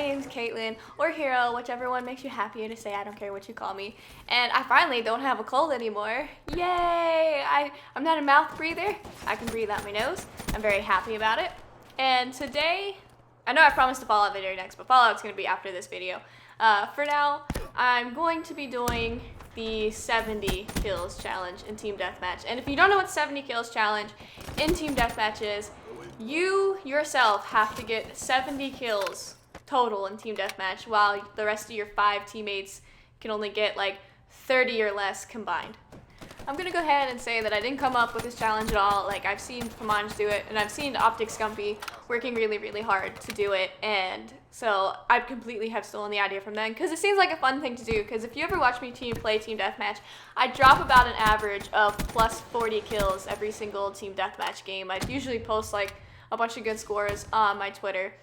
name's Caitlin, or Hero, whichever one makes you happier to say. I don't care what you call me. And I finally don't have a cold anymore. Yay! I'm not a mouth breather. I can breathe out my nose. I'm very happy about it. And today, I know I promised a Fallout video next, but Fallout's going to be after this video. For now, I'm going to be doing the 70 kills challenge in Team Deathmatch. And if you don't know what 70 kills challenge in Team Deathmatch is, you yourself have to get 70 kills total in Team Deathmatch, while the rest of your 5 teammates can only get like 30 or less combined. I'm gonna go ahead and say that I didn't come up with this challenge at all. Like, I've seen Pamanj do it, and I've seen Optic Scumpy working really, really hard to do it, and so I completely have stolen the idea from them, because it seems like a fun thing to do, because if you ever watch me play Team Deathmatch, I drop about an average of plus 40 kills every single Team Deathmatch game. I usually post like a bunch of good scores on my Twitter.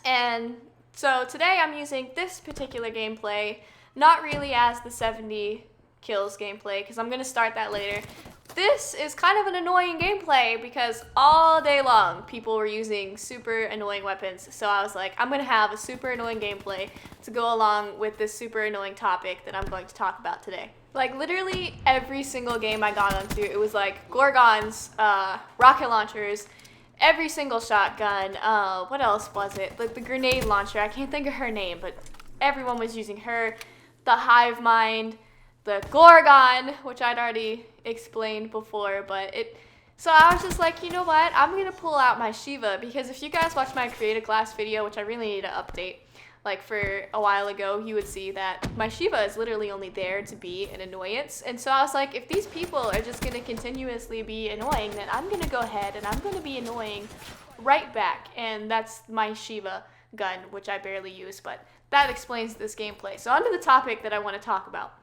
And so today I'm using this particular gameplay, not really as the 70 kills gameplay, because I'm going to start that later. This is kind of an annoying gameplay because all day long people were using super annoying weapons. So I was like, I'm going to have a super annoying gameplay to go along with this super annoying topic that I'm going to talk about today. Like, literally every single game I got onto, it was like Gorgons, rocket launchers, every single shotgun, what else was it? Like the grenade launcher, I can't think of her name, but everyone was using her. The hive mind, the Gorgon, which I'd already explained before, so I was just like, you know what, I'm gonna pull out my Shiva, because if you guys watch my creative class video, which I really need to update, like for a while ago, you would see that my Shiva is literally only there to be an annoyance. And so I was like, if these people are just gonna continuously be annoying, then I'm gonna go ahead and I'm gonna be annoying right back. And that's my Shiva gun, which I barely use, but that explains this gameplay. So on to the topic that I want to talk about.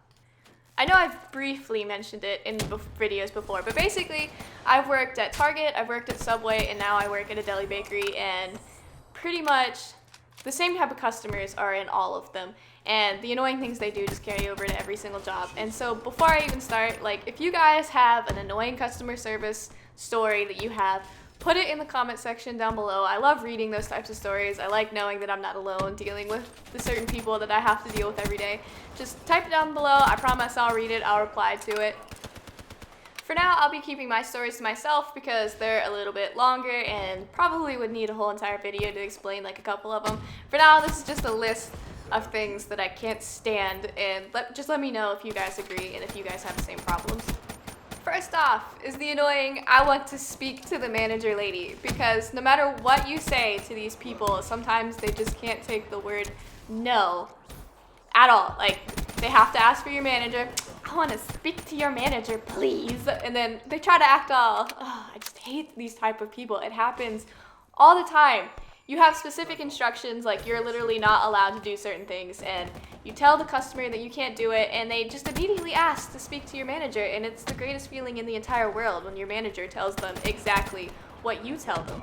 I know I've briefly mentioned it in videos before, but basically I've worked at Target, I've worked at Subway, and now I work at a deli bakery, and pretty much the same type of customers are in all of them, and the annoying things they do just carry over to every single job. And so before I even start, like, if you guys have an annoying customer service story that you have, put it in the comment section down below. I love reading those types of stories. I like knowing that I'm not alone dealing with the certain people that I have to deal with every day. Just type it down below. I promise I'll read it. I'll reply to it. For now, I'll be keeping my stories to myself because they're a little bit longer and probably would need a whole entire video to explain like a couple of them. For now, this is just a list of things that I can't stand, and just let me know if you guys agree and if you guys have the same problems. First off is the annoying, I want to speak to the manager lady, because no matter what you say to these people, sometimes they just can't take the word no at all. Like, they have to ask for your manager. I want to speak to your manager, please. And then they try to act all, oh, I just hate these type of people. It happens all the time. You have specific instructions, like you're literally not allowed to do certain things, and you tell the customer that you can't do it, and they just immediately ask to speak to your manager, and it's the greatest feeling in the entire world when your manager tells them exactly what you tell them.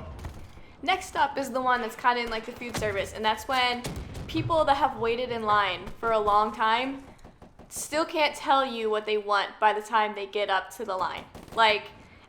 Next up is the one that's kind of in like the food service, and that's when people that have waited in line for a long time still can't tell you what they want by the time they get up to the line. Like,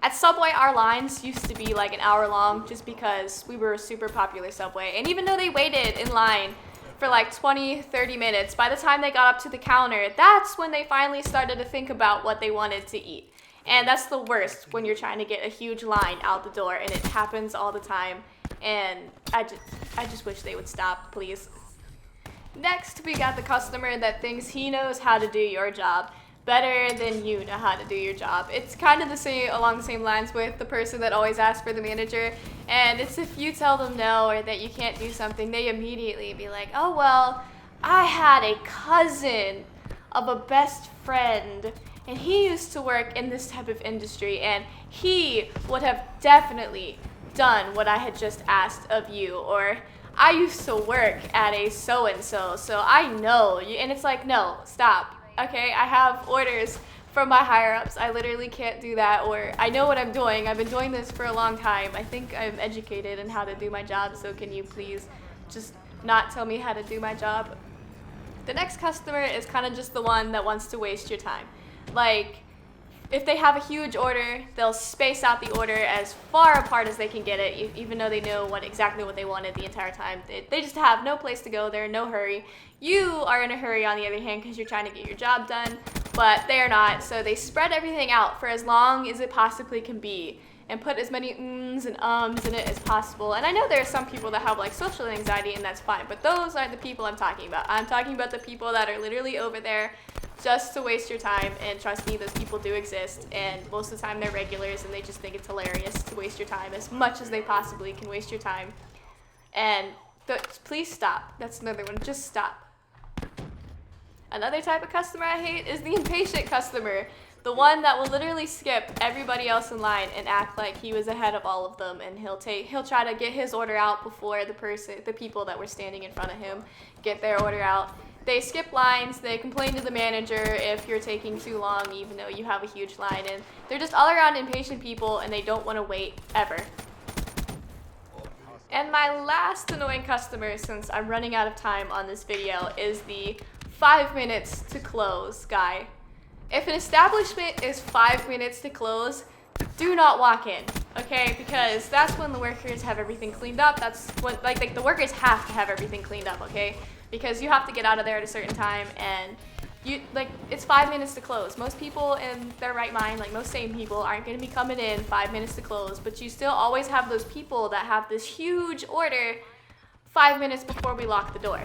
at Subway, our lines used to be like an hour long just because we were a super popular Subway. And even though they waited in line for like 20, 30 minutes, by the time they got up to the counter, that's when they finally started to think about what they wanted to eat. And that's the worst, when you're trying to get a huge line out the door, and it happens all the time. And I just wish they would stop, please. Next, we got the customer that thinks he knows how to do your job better than you know how to do your job. It's kind of along the same lines with the person that always asks for the manager, and it's if you tell them no or that you can't do something, they immediately be like, oh well, I had a cousin of a best friend, and he used to work in this type of industry, and he would have definitely done what I had just asked of you, or I used to work at a so-and-so, so I know you. And it's like, no, stop. Okay, I have orders from my higher-ups. I literally can't do that, or I know what I'm doing. I've been doing this for a long time. I think I'm educated in how to do my job, so can you please just not tell me how to do my job? The next customer is kind of just the one that wants to waste your time. Like, if they have a huge order, they'll space out the order as far apart as they can get it, even though they know exactly what they wanted the entire time. They just have no place to go. They're in no hurry. You are in a hurry, on the other hand, because you're trying to get your job done, but they are not. So they spread everything out for as long as it possibly can be and put as many ums and ums in it as possible. And I know there are some people that have like social anxiety, and that's fine, but those aren't the people I'm talking about. I'm talking about the people that are literally over there just to waste your time, and trust me, those people do exist, and most of the time they're regulars, and they just think it's hilarious to waste your time as much as they possibly can waste your time. And please stop. That's another one. Just stop. Another type of customer I hate is the impatient customer. The one that will literally skip everybody else in line and act like he was ahead of all of them, and he'll try to get his order out before the people that were standing in front of him get their order out. They skip lines, they complain to the manager if you're taking too long even though you have a huge line, and they're just all around impatient people, and they don't want to wait ever. And my last annoying customer, since I'm running out of time on this video, is the 5 minutes to close guy. If an establishment is 5 minutes to close, do not walk in, okay? Because that's when the workers have everything cleaned up. That's when like the workers have to have everything cleaned up, okay? Because you have to get out of there at a certain time, and it's 5 minutes to close. Most people in their right mind, like most sane people, aren't going to be coming in 5 minutes to close, but you still always have those people that have this huge order 5 minutes before we lock the door.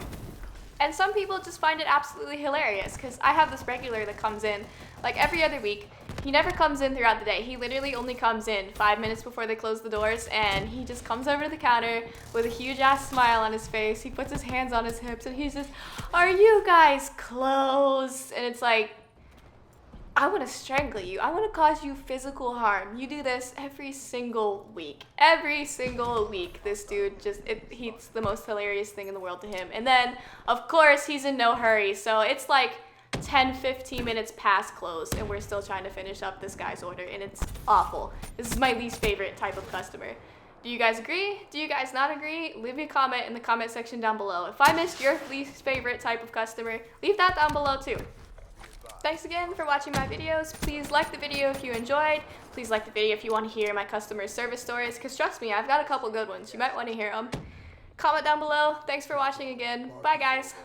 And some people just find it absolutely hilarious, because I have this regular that comes in like every other week. He never comes in throughout the day. He literally only comes in 5 minutes before they close the doors, and he just comes over to the counter with a huge ass smile on his face. He puts his hands on his hips and he says, "Are you guys closed?" And it's like, I want to strangle you. I want to cause you physical harm. You do this every single week. Every single week, this dude he's the most hilarious thing in the world to him. And then, of course, he's in no hurry. So it's like 10-15 minutes past close, and we're still trying to finish up this guy's order, and it's awful. This is my least favorite type of customer. Do you guys agree? Do you guys not agree? Leave me a comment in the comment section down below. If I missed your least favorite type of customer, leave that down below too. Thanks again for watching my videos. Please like the video if you enjoyed. Please like the video if you want to hear my customer service stories, because trust me, I've got a couple good ones. You might want to hear them. Comment down below. Thanks for watching again. Bye, guys.